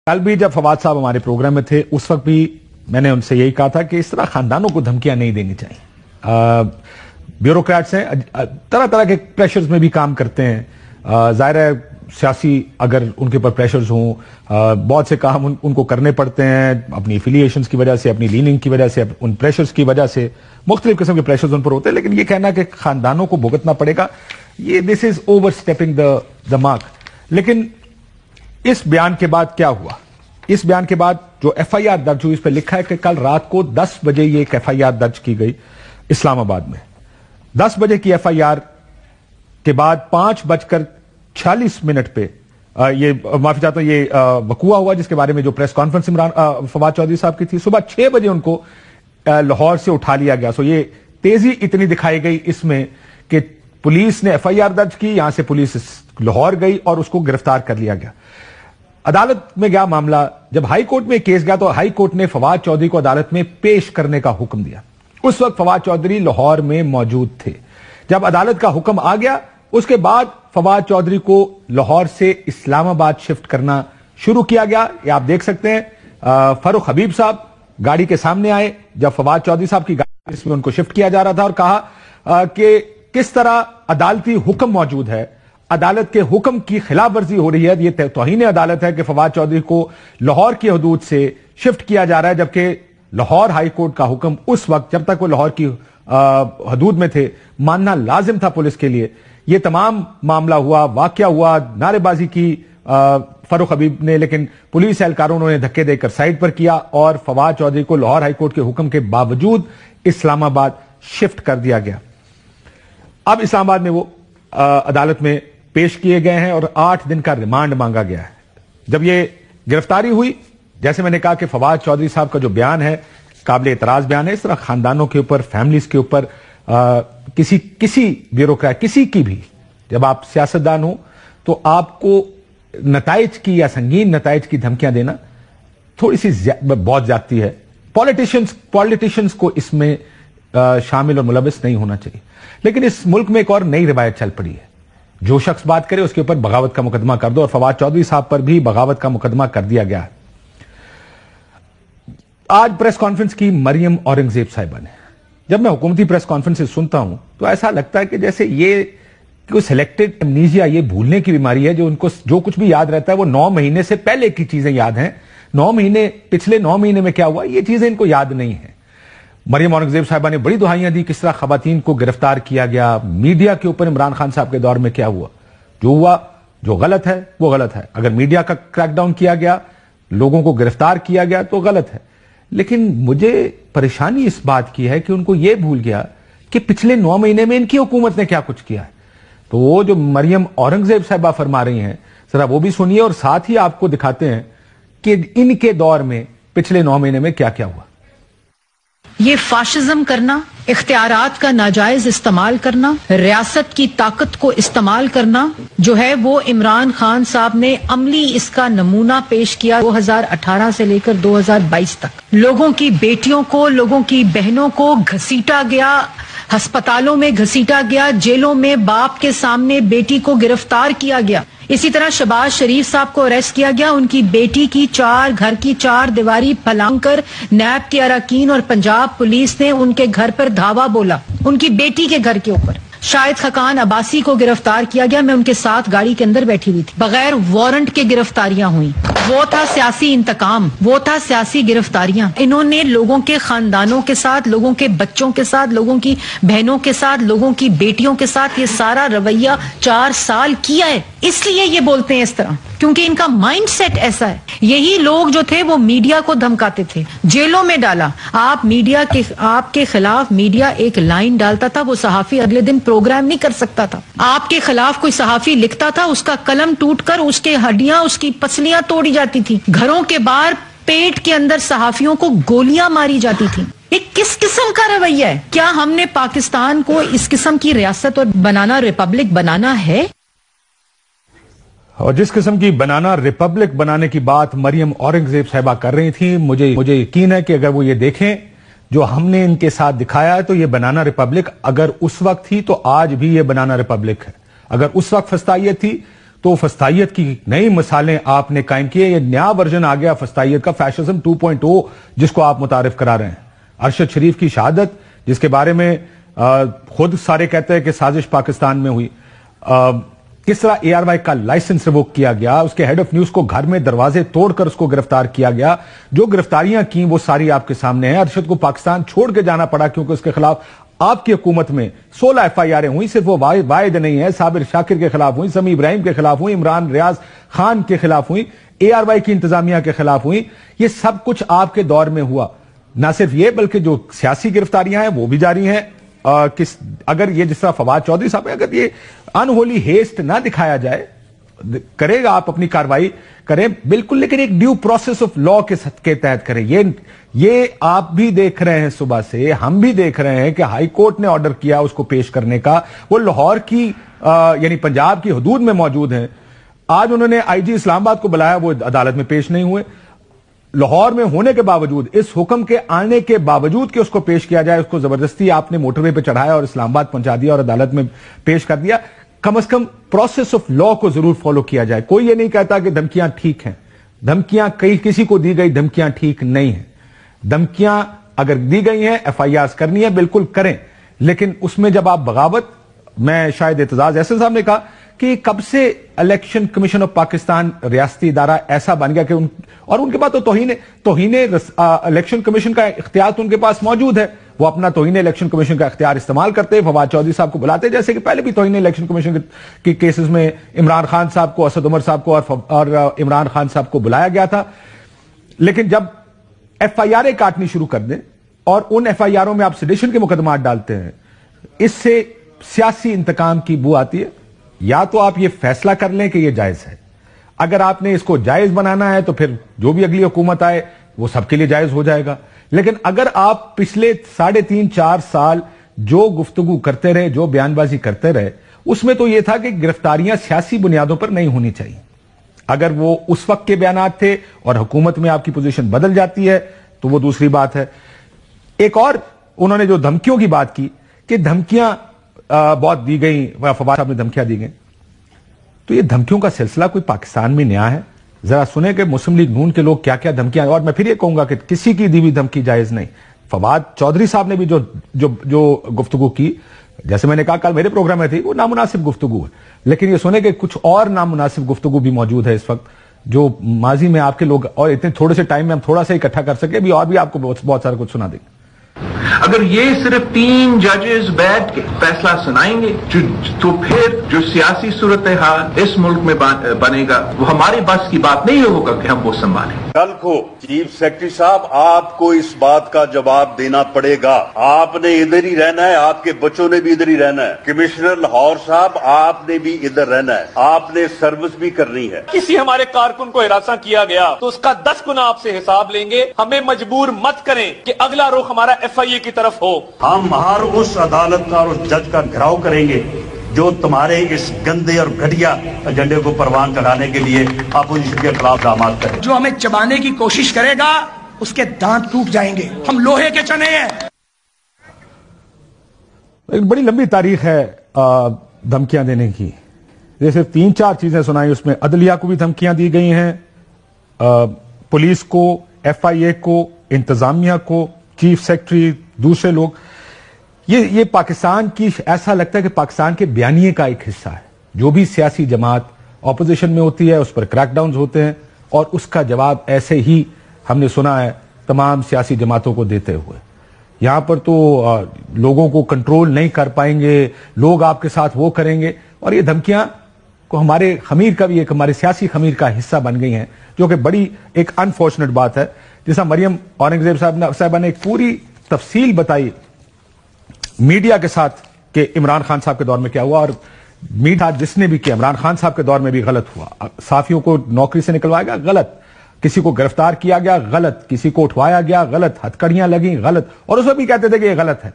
کل بھی جب فواد صاحب ہمارے پروگرام میں تھے اس وقت بھی میں نے ان سے یہی کہا تھا کہ اس طرح خاندانوں کو دھمکیاں نہیں دینی چاہیے. بیوروکریٹس ہیں, طرح طرح کے پریشرز میں بھی کام کرتے ہیں. ظاہر ہے سیاسی اگر ان کے اوپر پریشرز ہوں, بہت سے کام ان کو کرنے پڑتے ہیں اپنی افیلیشنز کی وجہ سے, اپنی لیننگ کی وجہ سے, ان پریشرز کی وجہ سے مختلف قسم کے پریشرز ان پر ہوتے ہیں. لیکن یہ کہنا کہ خاندانوں کو بھگتنا پڑے گا, یہ دس از اوور اسٹیپنگ دا مارک. لیکن اس بیان کے بعد کیا ہوا؟ اس بیان کے بعد جو ایف آئی آر درج ہوئی اس پہ لکھا ہے کہ کل رات کو 10 بجے یہ ایک ایف آئی آر درج کی گئی اسلام آباد میں. 10 بجے کی ایف آئی آر کے بعد 5:46 پہ یہ معافی چاہتا ہوں یہ وقوع ہوا جس کے بارے میں جو پریس کانفرنس فواد چودھری صاحب کی تھی. صبح 6 بجے ان کو لاہور سے اٹھا لیا گیا. سو یہ تیزی اتنی دکھائی گئی اس میں کہ پولیس نے ایف آئی آر درج کی, یہاں سے پولیس لاہور گئی اور اس کو گرفتار کر لیا گیا. عدالت میں گیا معاملہ, جب ہائی کورٹ میں کیس گیا تو ہائی کورٹ نے فواد چودھری کو عدالت میں پیش کرنے کا حکم دیا. اس وقت فواد چودھری لاہور میں موجود تھے. جب عدالت کا حکم آ گیا اس کے بعد فواد چودھری کو لاہور سے اسلام آباد شفٹ کرنا شروع کیا گیا. یہ آپ دیکھ سکتے ہیں فاروق حبیب صاحب گاڑی کے سامنے آئے جب فواد چودھری صاحب کی گاڑی اس میں ان کو شفٹ کیا جا رہا تھا, اور کہا کہ کس طرح عدالتی حکم موجود ہے, عدالت کے حکم کی خلاف ورزی ہو رہی ہے. یہ توہین عدالت ہے کہ فواد چودھری کو لاہور کی حدود سے شفٹ کیا جا رہا ہے, جبکہ لاہور ہائی کورٹ کا حکم اس وقت جب تک وہ لاہور کی حدود میں تھے ماننا لازم تھا پولیس کے لیے. یہ تمام معاملہ ہوا, واقعہ ہوا, نعرے بازی کی فاروق حبیب نے, لیکن پولیس اہلکاروں نے دھکے دے کر سائڈ پر کیا اور فواد چودھری کو لاہور ہائی کورٹ کے حکم کے باوجود اسلام آباد شفٹ کر دیا گیا. اب اسلام آباد میں وہ عدالت میں پیش کیے گئے ہیں اور 8 دن کا ریمانڈ مانگا گیا ہے. جب یہ گرفتاری ہوئی, جیسے میں نے کہا کہ فواد چودھری صاحب کا جو بیان ہے قابل اعتراض بیان ہے. اس طرح خاندانوں کے اوپر, فیملیز کے اوپر کسی بیوروکریٹ, کسی کی بھی, جب آپ سیاستدان ہوں تو آپ کو نتائج کی یا سنگین نتائج کی دھمکیاں دینا تھوڑی سی بہت زیادتی ہے. پولیٹیشنز کو اس میں شامل اور ملوث نہیں ہونا چاہیے. لیکن اس ملک میں ایک اور نئی روایت چل پڑی ہے, جو شخص بات کرے اس کے اوپر بغاوت کا مقدمہ کر دو, اور فواد چودھری صاحب پر بھی بغاوت کا مقدمہ کر دیا گیا ہے. آج پریس کانفرنس کی مریم اورنگزیب صاحبہ نے, جب میں حکومتی پریس کانفرنس سے سنتا ہوں تو ایسا لگتا ہے کہ جیسے یہ کوئی سلیکٹڈ ایمنیزیا, یہ بھولنے کی بیماری ہے, جو ان کو جو کچھ بھی یاد رہتا ہے وہ 9 مہینے سے پہلے کی چیزیں یاد ہیں. 9 مہینے, پچھلے 9 مہینے میں کیا ہوا یہ چیزیں ان کو یاد نہیں ہیں. مریم اورنگزیب صاحبہ نے بڑی دہائیاں دی کس طرح خواتین کو گرفتار کیا گیا. میڈیا کے اوپر عمران خان صاحب کے دور میں کیا ہوا, جو ہوا جو غلط ہے وہ غلط ہے. اگر میڈیا کا کریک ڈاؤن کیا گیا, لوگوں کو گرفتار کیا گیا تو غلط ہے. لیکن مجھے پریشانی اس بات کی ہے کہ ان کو یہ بھول گیا کہ پچھلے 9 مہینے میں ان کی حکومت نے کیا کچھ کیا ہے. تو وہ جو مریم اورنگزیب صاحبہ فرما رہی ہیں ذرا وہ بھی سنیے, اور ساتھ ہی آپ کو دکھاتے ہیں کہ ان کے دور میں پچھلے 9 مہینے میں کیا کیا ہوا. یہ فاشزم کرنا, اختیارات کا ناجائز استعمال کرنا, ریاست کی طاقت کو استعمال کرنا جو ہے وہ عمران خان صاحب نے عملی اس کا نمونہ پیش کیا. 2018 سے لے کر 2022 تک لوگوں کی بیٹیوں کو, لوگوں کی بہنوں کو گھسیٹا گیا, ہسپتالوں میں گھسیٹا گیا, جیلوں میں باپ کے سامنے بیٹی کو گرفتار کیا گیا. اسی طرح شہباز شریف صاحب کو اریسٹ کیا گیا, ان کی بیٹی کی گھر کی 4 دیواری پھلانگ کر نیب کے اراکین اور پنجاب پولیس نے ان کے گھر پر دھاوا بولا, ان کی بیٹی کے گھر کے اوپر. شاہد خاقان عباسی کو گرفتار کیا گیا, میں ان کے ساتھ گاڑی کے اندر بیٹھی ہوئی تھی. بغیر وارنٹ کے گرفتاریاں ہوئیں. وہ تھا سیاسی انتقام, وہ تھا سیاسی گرفتاریاں. انہوں نے لوگوں کے خاندانوں کے ساتھ, لوگوں کے بچوں کے ساتھ, لوگوں کی بہنوں کے ساتھ, لوگوں کی بیٹیوں کے ساتھ یہ سارا رویہ 4 سال کیا ہے. اس لیے یہ بولتے ہیں اس طرح, کیونکہ ان کا مائنڈ سیٹ ایسا ہے. یہی لوگ جو تھے وہ میڈیا کو دھمکاتے تھے, جیلوں میں ڈالا. آپ کے خلاف میڈیا ایک لائن ڈالتا تھا, وہ صحافی اگلے دن پروگرام نہیں کر سکتا تھا. آپ کے خلاف کوئی صحافی لکھتا تھا, اس کا قلم ٹوٹ کر اس کے ہڈیاں, اس کی پسلیاں توڑی جاتی تھی. گھروں کے باہر پیٹ کے اندر صحافیوں کو گولیاں ماری جاتی تھی. یہ کس قسم کا رویہ ہے؟ کیا ہم نے پاکستان کو اس قسم کی ریاست اور بنانا ریپبلک بنانا ہے؟ اور جس قسم کی بنانا ریپبلک بنانے کی بات مریم اورنگزیب صاحبہ کر رہی تھی, مجھے یقین ہے کہ اگر وہ یہ دیکھیں جو ہم نے ان کے ساتھ دکھایا ہے تو یہ بنانا ریپبلک اگر اس وقت تھی تو آج بھی یہ بنانا ریپبلک ہے. اگر اس وقت فسطائیت تھی تو فسطائیت کی نئی مثالیں آپ نے قائم کی. یہ نیا ورژن آ گیا فسطائیت کا, فیشزم 2.0 جس کو آپ متعارف کرا رہے ہیں. ارشد شریف کی شہادت جس کے بارے میں خود سارے کہتے ہیں کہ سازش پاکستان میں ہوئی. کس طرح ARY کا لائسنس ریووک کیا گیا, اس کے ہیڈ آف نیوز کو گھر میں دروازے توڑ کر اس کو گرفتار کیا گیا. جو گرفتاریاں کی وہ ساری آپ کے سامنے ہیں. ارشد کو پاکستان چھوڑ کے جانا پڑا کیونکہ اس کے خلاف آپ کی حکومت میں 16 FIR ہوئی. صرف وہ واحد نہیں ہے, صابر شاکر کے خلاف ہوئی, سمیع ابراہیم کے خلاف ہوئی, عمران ریاض خان کے خلاف ہوئی, ARY کی انتظامیہ کے خلاف ہوئی. یہ سب کچھ آپ کے دور میں ہوا. نہ صرف یہ بلکہ جو سیاسی گرفتاریاں ہیں وہ بھی جاری ہیں. اگر یہ جس طرح فواد چودھری صاحب, اگر یہ انہولی ہیسٹ نہ دکھایا جائے, کرے گا آپ اپنی کاروائی کریں بالکل, لیکن ایک ڈیو پروسیس آف لا کے تحت کریں. یہ آپ بھی دیکھ رہے ہیں, صبح سے ہم بھی دیکھ رہے ہیں کہ ہائی کورٹ نے آرڈر کیا اس کو پیش کرنے کا. وہ لاہور کی یعنی پنجاب کی حدود میں موجود ہیں. آج انہوں نے IG اسلام آباد کو بلایا, وہ عدالت میں پیش نہیں ہوئے. لاہور میں ہونے کے باوجود, اس حکم کے آنے کے باوجود کہ اس کو پیش کیا جائے, اس کو زبردستی آپ نے موٹر وے پہ چڑھایا اور اسلام آباد پہنچا دیا اور عدالت میں پیش کر دیا. کم از کم پروسیس آف لا کو ضرور فالو کیا جائے. کوئی یہ نہیں کہتا کہ دھمکیاں ٹھیک ہیں. دھمکیاں کسی کو دی گئی دھمکیاں ٹھیک نہیں ہیں. دھمکیاں اگر دی گئی ہیں, FIRs کرنی ہے بالکل کریں, لیکن اس میں جب آپ بغاوت, میں شاید اعتزاز احسن صاحب نے کہا کہ کب سے الیکشن کمیشن آف پاکستان ریاستی ادارہ ایسا بن گیا کہ اور ان کے پاس تو توہین الیکشن کمیشن کا اختیار تو ان کے پاس موجود ہے. وہ اپنا توہین الیکشن کمیشن کا اختیار استعمال کرتے, فواد چودھری صاحب کو بلاتے, جیسے کہ پہلے بھی توہین الیکشن کمیشن کے کیسز میں عمران خان صاحب کو, اسد عمر صاحب کو اور عمران خان صاحب کو بلایا گیا تھا. لیکن جب FIR کاٹنی شروع کر دیں اور ان FIRوں میں آپ سیڈیشن کے مقدمات ڈالتے ہیں, اس سے سیاسی انتقام کی بو آتی ہے. یا تو آپ یہ فیصلہ کر لیں کہ یہ جائز ہے. اگر آپ نے اس کو جائز بنانا ہے تو پھر جو بھی اگلی حکومت آئے وہ سب کے لیے جائز ہو جائے گا. لیکن اگر آپ پچھلے 3.5-4 سال جو گفتگو کرتے رہے, جو بیان بازی کرتے رہے, اس میں تو یہ تھا کہ گرفتاریاں سیاسی بنیادوں پر نہیں ہونی چاہیے. اگر وہ اس وقت کے بیانات تھے اور حکومت میں آپ کی پوزیشن بدل جاتی ہے تو وہ دوسری بات ہے. ایک اور انہوں نے جو دھمکیوں کی بات کی کہ دھمکیاں بہت دی گئی, فواد صاحب نے دھمکیاں دی گئیں, تو یہ دھمکیوں کا سلسلہ کوئی پاکستان میں نیا ہے؟ ذرا سنیں کہ مسلم لیگ نون کے لوگ کیا کیا دھمکیاں, اور میں پھر یہ کہوں گا کہ کسی کی دی ہوئی دھمکی جائز نہیں. فواد چودھری صاحب نے بھی جو گفتگو کی, جیسے میں نے کہا کل میرے پروگرام میں تھی, وہ نامناسب گفتگو ہے. لیکن یہ سنیں کہ کچھ اور نامناسب گفتگو بھی موجود ہے اس وقت, جو ماضی میں آپ کے لوگ, اور اتنے تھوڑے سے ٹائم میں ہم تھوڑا سا اکٹھا کر سکے بھی, اور بھی آپ کو بہت سارا کچھ سنا دیں گے. اگر یہ صرف 3 ججز بیٹھ کے فیصلہ سنائیں گے تو پھر جو سیاسی صورتحال اس ملک میں بنے گا وہ ہمارے بس کی بات نہیں ہوگا کہ ہم وہ سنبھالیں. کل کو چیف سیکرٹری صاحب آپ کو اس بات کا جواب دینا پڑے گا. آپ نے ادھر ہی رہنا ہے, آپ کے بچوں نے بھی ادھر ہی رہنا ہے. کمشنر لاہور صاحب آپ نے بھی ادھر رہنا ہے, آپ نے سروس بھی کرنی ہے. کسی ہمارے کارکن کو ہراساں کیا گیا تو اس کا 10 گنا آپ سے حساب لیں گے. ہمیں مجبور مت کریں کہ اگلا رخ ہمارا FIA کی طرف ہو. ہم ہر اس عدالت کا اور اس جج کا گھراؤ کریں گے جو تمہارے اس گندے اور گھٹیا ایجنڈے کو پروان چڑھانے کے لیے اپوزیشن کے خلاف اقدامات کریں. جو ہمیں چبانے کی کوشش کرے گا اس کے دانت ٹوٹ جائیں گے. ہم لوہے کے چنے ہیں. ایک بڑی لمبی تاریخ ہے دھمکیاں دینے کی. جیسے 3-4 چیزیں سنائی, اس میں عدلیہ کو بھی دھمکیاں دی گئی ہیں, پولیس کو, FIA کو, انتظامیہ کو, چیف سیکرٹری, دوسرے لوگ. یہ پاکستان کی, ایسا لگتا ہے کہ پاکستان کے بیانیے کا ایک حصہ ہے. جو بھی سیاسی جماعت اپوزیشن میں ہوتی ہے اس پر کریک ڈاؤنز ہوتے ہیں, اور اس کا جواب ایسے ہی ہم نے سنا ہے تمام سیاسی جماعتوں کو دیتے ہوئے. یہاں پر تو لوگوں کو کنٹرول نہیں کر پائیں گے, لوگ آپ کے ساتھ وہ کریں گے, اور یہ دھمکیاں کو ہمارے خمیر کا بھی, ایک ہمارے سیاسی خمیر کا حصہ بن گئی ہیں, جو کہ بڑی ایک انفارچونیٹ بات ہے. جیسا مریم اورنگزیب صاحبہ نے ایک پوری تفصیل بتائی میڈیا کے ساتھ کہ عمران خان صاحب کے دور میں کیا ہوا, اور میڈیا جس نے بھی کیا عمران خان صاحب کے دور میں بھی غلط ہوا. صحافیوں کو نوکری سے نکلوایا گیا, غلط. کسی کو گرفتار کیا گیا, غلط. کسی کو اٹھوایا گیا, غلط. ہتھکڑیاں لگیں, غلط. اور اس میں بھی کہتے تھے کہ یہ غلط ہے.